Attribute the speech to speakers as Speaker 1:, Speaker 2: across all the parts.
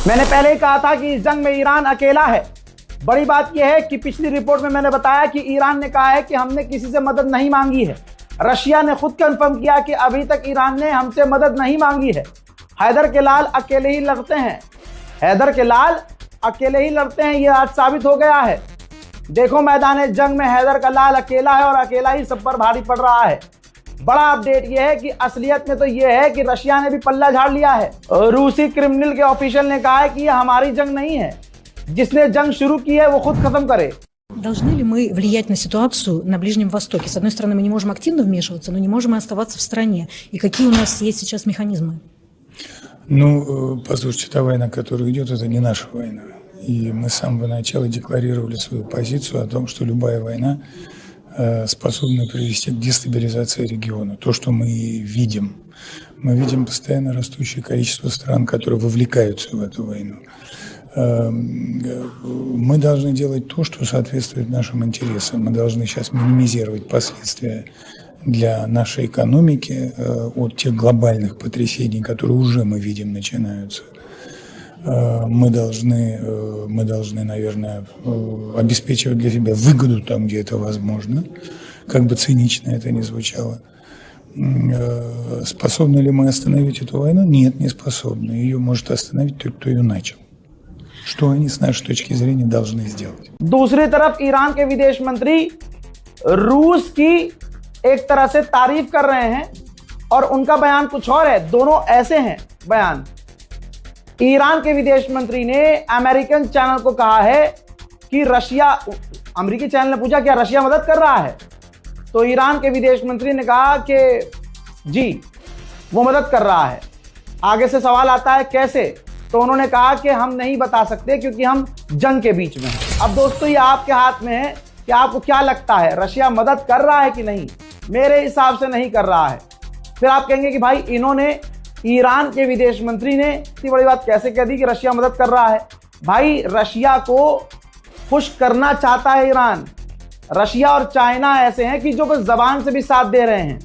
Speaker 1: मैंने पहले ही कहा था कि इस जंग में ईरान अकेला है। बड़ी बात यह है कि पिछली रिपोर्ट में मैंने बताया कि ईरान ने कहा है कि हमने किसी से मदद नहीं मांगी है। रशिया ने खुद कंफर्म किया कि अभी तक ईरान ने हमसे मदद नहीं मांगी है। हैदर के लाल अकेले ही लड़ते हैं, हैदर के लाल अकेले ही लड़ते हैं, यह आज साबित हो गया है। देखो मैदान जंग में हैदर का लाल अकेला है और अकेला ही सब पर भारी पड़ रहा है। बड़ा अपडेट यह है कि असलियत में तो यह है कि रशिया ने भी पल्ला झाड़ लिया है। रूसी क्रिमिनल के ऑफिशियल ने कहा है कि यह हमारी जंग नहीं है, जिसने जंग शुरू की है वो खुद खत्म करे।
Speaker 2: Должны ли мы влиять на ситуацию на Ближнем Востоке? С одной стороны, мы не можем активно вмешиваться, но не можем и оставаться в стороне. И какие у нас есть сейчас механизмы?
Speaker 3: Ну, послушайте, та война, которая идет, это не наша война. И мы с самого начала декларировали свою позицию о том, что любая война способна привести к дестабилизации региона. То, что мы видим. Мы видим постоянно растущее количество стран, которые вовлекаются в эту войну. Мы должны делать то, что соответствует нашим интересам. Мы должны сейчас минимизировать последствия для нашей экономики от тех глобальных потрясений, которые уже мы видим начинаются. Мы должны, наверное, обеспечивать для себя выгоду там, где это возможно, как бы цинично это ни звучало. Способны ли мы остановить эту войну? Нет, не способны. Ее может остановить тот, кто ее начал. Что они с нашей точки зрения должны сделать?
Speaker 1: दूसरी तरफ ईरान के विदेश मंत्री रूस की एक तरह से तारीफ कर रहे हैं और उनका बयान कुछ और है। दोनों ऐसे हैं बयान। ईरान के विदेश मंत्री ने अमेरिकन चैनल को कहा है कि रशिया, अमेरिकी चैनल ने पूछा क्या रशिया मदद कर रहा है, तो ईरान के विदेश मंत्री ने कहा कि जी वो मदद कर रहा है। आगे से सवाल आता है कैसे, तो उन्होंने कहा कि हम नहीं बता सकते क्योंकि हम जंग के बीच में हैं। अब दोस्तों ये आपके हाथ में है कि आपको क्या लगता है, रशिया मदद कर रहा है कि नहीं? मेरे हिसाब से नहीं कर रहा है। फिर आप कहेंगे कि भाई इन्होंने, ईरान के विदेश मंत्री ने इतनी बड़ी बात कैसे कह दी कि रशिया मदद कर रहा है? भाई रशिया को खुश करना चाहता है ईरान। रशिया और चाइना ऐसे हैं कि जो बस जबान से भी साथ दे रहे हैं।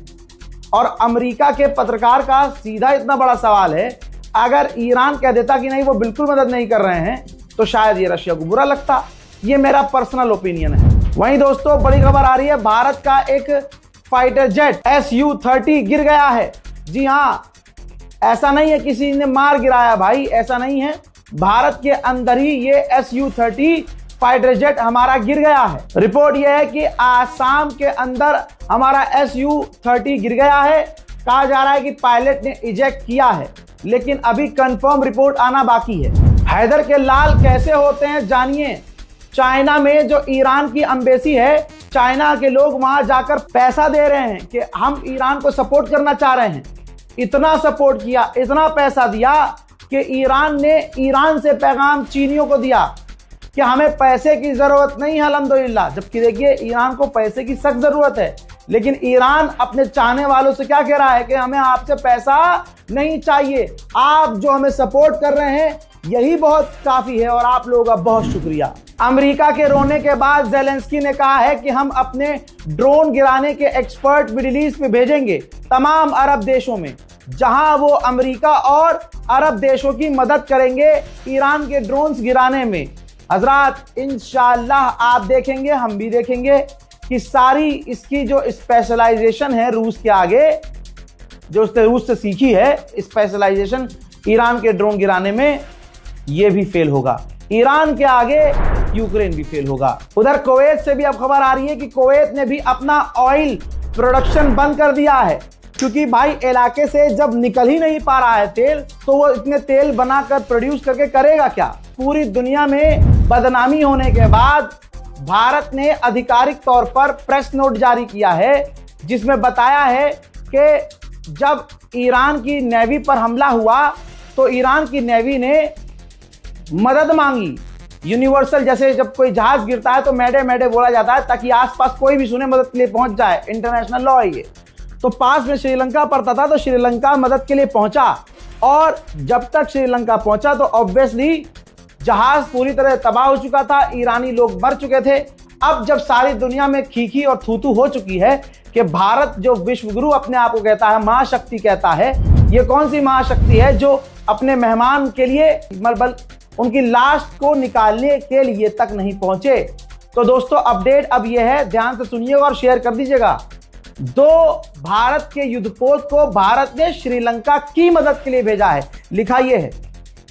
Speaker 1: और अमेरिका के पत्रकार का सीधा इतना बड़ा सवाल है, अगर ईरान कह देता कि नहीं वो बिल्कुल मदद नहीं कर रहे हैं तो शायद ये रशिया को बुरा लगता। ये मेरा पर्सनल ओपिनियन है। वहीं दोस्तों बड़ी खबर आ रही है, भारत का एक फाइटर जेट Su-30 गिर गया है। जी हाँ, ऐसा नहीं है किसी ने मार गिराया भाई, ऐसा नहीं है। भारत के अंदर ही ये Su-30 फाइटर जेट हमारा गिर गया है। रिपोर्ट यह है कि आसाम के अंदर हमारा Su-30 गिर गया है। कहा जा रहा है कि पायलट ने इजेक्ट किया है, लेकिन अभी कंफर्म रिपोर्ट आना बाकी है। हैदर के लाल कैसे होते हैं जानिए। चाइना में जो ईरान की एम्बेसी है, चाइना के लोग वहां जाकर पैसा दे रहे हैं कि हम ईरान को सपोर्ट करना चाह रहे हैं। इतना सपोर्ट किया, इतना पैसा दिया कि ईरान ने ईरान से पैगाम चीनियों को दिया कि हमें पैसे की जरूरत नहीं है अल्हम्दुलिल्लाह। जबकि देखिए ईरान को पैसे की सख्त जरूरत है, लेकिन ईरान अपने चाहने वालों से क्या कह रहा है कि हमें आपसे पैसा नहीं चाहिए, आप जो हमें सपोर्ट कर रहे हैं यही बहुत काफी है और आप लोगों का बहुत शुक्रिया। अमेरिका के रोने के बाद ज़ेलेंस्की ने कहा है कि हम अपने ड्रोन गिराने के एक्सपर्ट मिडिल ईस्ट में भेजेंगे, तमाम अरब देशों में, जहां वो अमेरिका और अरब देशों की मदद करेंगे ईरान के ड्रोन्स गिराने में। हजरात इंशाअल्लाह आप देखेंगे, हम भी देखेंगे कि सारी इसकी जो स्पेशलाइजेशन है रूस के आगे, जो उसने रूस से सीखी है स्पेशलाइजेशन ईरान के ड्रोन गिराने में, ये भी फेल होगा। ईरान के आगे यूक्रेन भी फेल होगा। उधर कुवैत से भी अब खबर आ रही है कि कुवैत ने भी अपना ऑयल प्रोडक्शन बंद कर दिया है, क्योंकि भाई इलाके से जब निकल ही नहीं पा रहा है तेल, तो वो इतने तेल बनाकर प्रोड्यूस करके करेगा क्या? पूरी दुनिया में बदनामी होने के बाद भारत ने आधिकारिक तौर पर प्रेस नोट जारी किया है, जिसमें बताया है कि जब ईरान की नेवी पर हमला हुआ तो ईरान की नेवी ने मदद मांगी। यूनिवर्सल, जैसे जब कोई जहाज गिरता है तो मैडे मैडे बोला जाता है ताकि आसपास कोई भी सुने, मदद के लिए पहुंच जाए। इंटरनेशनल लॉ है ये। तो पास में श्रीलंका पड़ता था तो श्रीलंका मदद के लिए पहुंचा, और जब तक श्रीलंका पहुंचा तो ऑब्वियसली जहाज पूरी तरह तबाह हो चुका था, ईरानी लोग मर चुके थे। अब जब सारी दुनिया में खीखी और थूथू हो चुकी है कि भारत जो विश्वगुरु अपने आप को कहता है, महाशक्ति कहता है, ये कौन सी महाशक्ति है जो अपने मेहमान के लिए उनकी लाश को निकालने के लिए तक नहीं पहुंचे। तो दोस्तों अपडेट अब यह है, ध्यान से सुनिएगा और शेयर कर दीजिएगा। 2 भारत के युद्धपोत को भारत ने श्रीलंका की मदद के लिए भेजा है। लिखा यह है,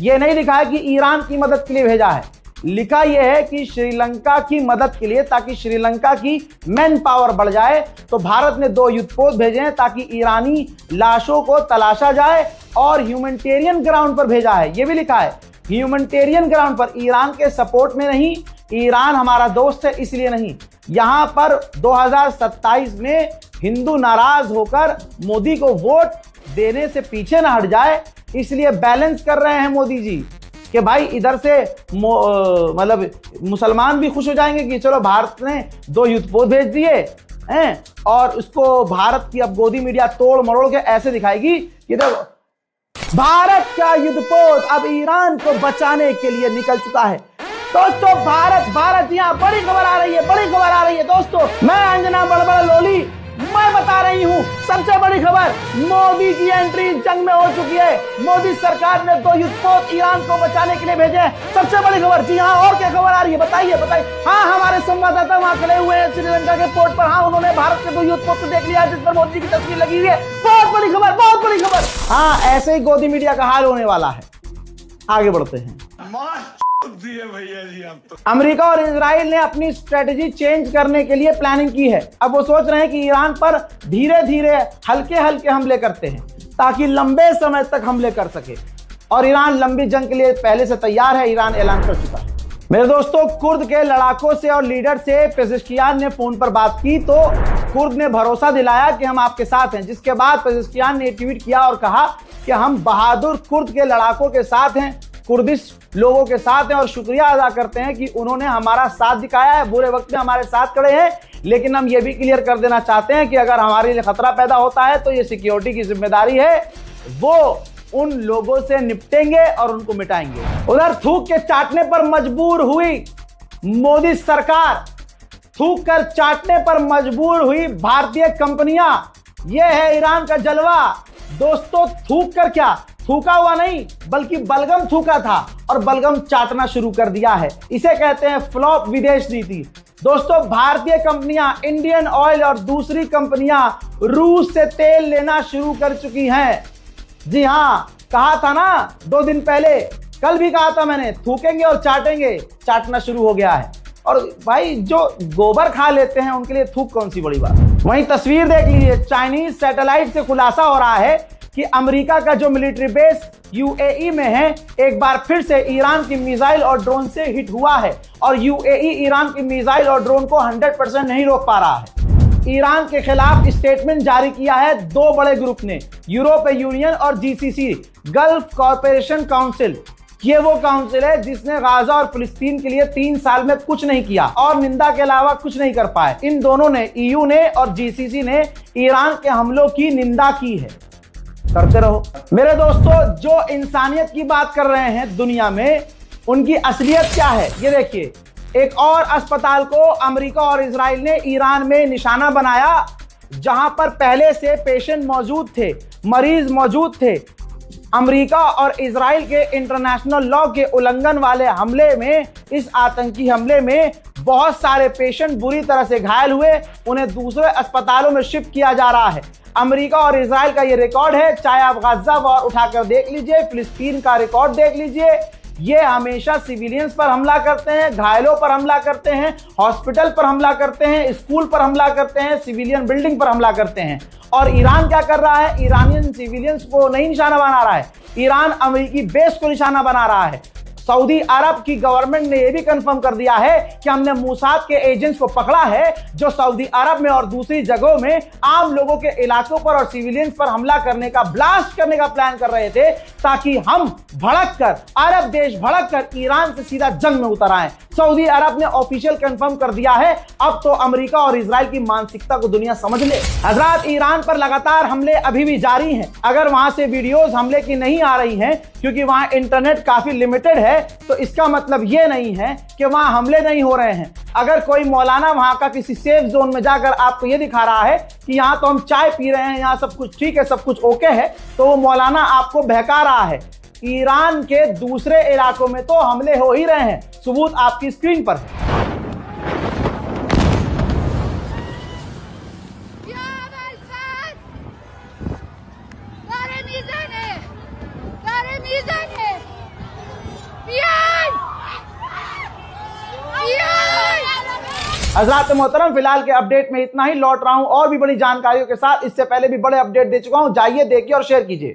Speaker 1: यह नहीं लिखा है कि ईरान की मदद के लिए भेजा है, लिखा यह है कि श्रीलंका की मदद के लिए, ताकि श्रीलंका की मैन पावर बढ़ जाए। तो भारत ने 2 युद्धपोत भेजे हैं ताकि ईरानी लाशों को तलाशा जाए और ह्यूमैनिटेरियन ग्राउंड पर भेजा है। यह भी लिखा है ह्यूमैनिटेरियन ग्राउंड पर, ईरान के सपोर्ट में नहीं। ईरान हमारा दोस्त है इसलिए नहीं। यहां पर 2027 में हिंदू नाराज होकर मोदी को वोट देने से पीछे ना हट जाए, इसलिए बैलेंस कर रहे हैं मोदी जी कि भाई इधर से मतलब मुसलमान भी खुश हो जाएंगे कि चलो भारत ने 2 युद्धपोत भेज दिए हैं, और उसको भारत की अब गोदी मीडिया तोड़ मरोड़ के ऐसे दिखाएगी कि देखो भारत का युद्धपोत अब ईरान को बचाने के लिए निकल चुका है। दोस्तों भारत यहाँ बड़ी खबर आ रही है, बड़ी खबर आ रही है दोस्तों। मैं अंजना बड़बड़ लोली, मैं बता रही हूँ सबसे बड़ी खबर, मोदी की एंट्री इस जंग में हो चुकी है। मोदी सरकार ने 2 युद्धपोत ईरान को बचाने के लिए भेजे हैं। सबसे बड़ी खबर। जी हाँ, और क्या खबर आ रही है बताइए बताइए। हाँ, हमारे संवाददाता वहां खड़े हुए हैं श्रीलंका के पोर्ट पर। हाँ, उन्होंने भारत के 2 युद्धपोत को देख लिया जिस पर मोदी की तस्वीर लगी हुई है। बहुत बड़ी खबर, बहुत बड़ी खबर। हाँ, ऐसे ही गोदी मीडिया का हाल होने वाला है। आगे बढ़ते हैं।
Speaker 4: भैया जी आप तो।
Speaker 1: अमेरिका और इजराइल ने अपनी स्ट्रेटेजी चेंज करने के लिए प्लानिंग की है। अब वो सोच रहे हैं कि ईरान पर धीरे धीरे हल्के हल्के हमले करते हैं ताकि लंबे समय तक हमले कर सके, और ईरान लंबी जंग के लिए पहले से तैयार है। ईरान ऐलान कर चुका है। मेरे दोस्तों, कुर्द के लड़ाकों से और लीडर से पेजेश्कियान ने फोन पर बात की तो कुर्द ने भरोसा दिलाया कि हम आपके साथ हैं, जिसके बाद पेजेश्कियान ने ट्वीट किया और कहा कि हम बहादुर कुर्द के लड़ाकों के साथ हैं, कुर्दिश लोगों के साथ हैं, और शुक्रिया अदा करते हैं कि उन्होंने हमारा साथ दिखाया है, बुरे वक्त में हमारे साथ खड़े हैं। लेकिन हम ये भी क्लियर कर देना चाहते हैं कि अगर हमारे लिए खतरा पैदा होता है तो ये सिक्योरिटी की जिम्मेदारी है, वो उन लोगों से निपटेंगे और उनको मिटाएंगे। उधर थूक के चाटने पर मजबूर हुई मोदी सरकार, थूक कर चाटने पर मजबूर हुई भारतीय कंपनियां। यह है ईरान का जलवा दोस्तों। थूक कर क्या, थूका हुआ नहीं बल्कि बलगम थूका था और बलगम चाटना शुरू कर दिया है। इसे कहते हैं फ्लॉप विदेश नीति। दोस्तों, भारतीय कंपनियां, इंडियन ऑयल और दूसरी कंपनियां रूस से तेल लेना शुरू कर चुकी हैं। जी हां, कहा था ना 2 दिन पहले, कल भी कहा था मैंने, थूकेंगे और चाटेंगे, चाटना शुरू हो गया है। और भाई जो गोबर खा लेते हैं उनके लिए थूक कौन सी बड़ी बात। वहीं तस्वीर देख लीजिए, चाइनीज सैटेलाइट से खुलासा हो रहा है कि अमेरिका का जो मिलिट्री बेस यूएई में है, एक बार फिर से ईरान की मिसाइल और ड्रोन से हिट हुआ है, और यूएई ईरान की मिसाइल और ड्रोन को 100% नहीं रोक पा रहा है। ईरान के खिलाफ स्टेटमेंट जारी किया है 2 बड़े ग्रुप ने, यूरोपीय यूनियन और जीसीसी, गल्फ कॉरपोरेशन काउंसिल। ये वो काउंसिल है जिसने गाजा और फिलिस्तीन के लिए 3 साल में कुछ नहीं किया और निंदा के अलावा कुछ नहीं कर पाए। इन दोनों ने, ईयू ने और जीसीसी ने, ईरान के हमलों की निंदा की है। करते रहो मेरे दोस्तों। जो इंसानियत की बात कर रहे हैं दुनिया में, उनकी असलियत क्या है ये देखिए। एक और अस्पताल को अमेरिका और इजराइल ने ईरान में निशाना बनाया, जहां पर पहले से पेशेंट मौजूद थे, मरीज मौजूद थे। अमेरिका और इजराइल के इंटरनेशनल लॉ के उल्लंघन वाले हमले में, इस आतंकी हमले में बहुत सारे पेशेंट बुरी तरह से घायल हुए, उन्हें दूसरे अस्पतालों में शिफ्ट किया जा रहा है। अमेरिका और इजराइल का ये रिकॉर्ड है, चाहे आप गाजा वॉर उठाकर देख लीजिए, फिलिस्तीन का रिकॉर्ड देख लीजिए। ये हमेशा सिविलियंस पर हमला करते हैं, घायलों पर हमला करते हैं, हॉस्पिटल पर हमला करते हैं, स्कूल पर हमला करते हैं, सिविलियन बिल्डिंग पर हमला करते हैं। और ईरान क्या कर रहा है? ईरानियन सिविलियंस को नहीं निशाना बना रहा है, ईरान अमेरिकी बेस को निशाना बना रहा है। सऊदी अरब की गवर्नमेंट ने यह भी कंफर्म कर दिया है कि हमने मोसाद के एजेंट्स को पकड़ा है, जो सऊदी अरब में और दूसरी जगहों में आम लोगों के इलाकों पर और सिविलियंस पर हमला करने का, ब्लास्ट करने का प्लान कर रहे थे, ताकि हम भड़क कर, अरब देश भड़क कर ईरान से सीधा जंग में उतर आए। सऊदी अरब ने ऑफिशियल कंफर्म कर दिया है। अब तो अमेरिका और इजराइल की मानसिकता को दुनिया समझ ले। हजरात, ईरान पर लगातार हमले अभी भी जारी हैं। अगर वहां से वीडियोस हमले की नहीं आ रही हैं, क्योंकि वहां इंटरनेट काफी लिमिटेड है, तो इसका मतलब यह नहीं है कि वहां हमले नहीं हो रहे हैं। अगर कोई मौलाना वहां का किसी सेफ जोन में जाकर आपको यह दिखा रहा है कि यहां तो हम चाय पी रहे हैं, यहां सब कुछ ठीक है, सब कुछ ओके है, तो वो मौलाना आपको बहका रहा है। ईरान के दूसरे इलाकों में तो हमले हो ही रहे हैं। सबूत आपकी स्क्रीन पर है। हज़रात मोहतरम, फिलहाल के अपडेट में इतना ही। लौट रहा हूं और भी बड़ी जानकारियों के साथ। इससे पहले भी बड़े अपडेट दे चुका हूं, जाइए देखिए और शेयर कीजिए।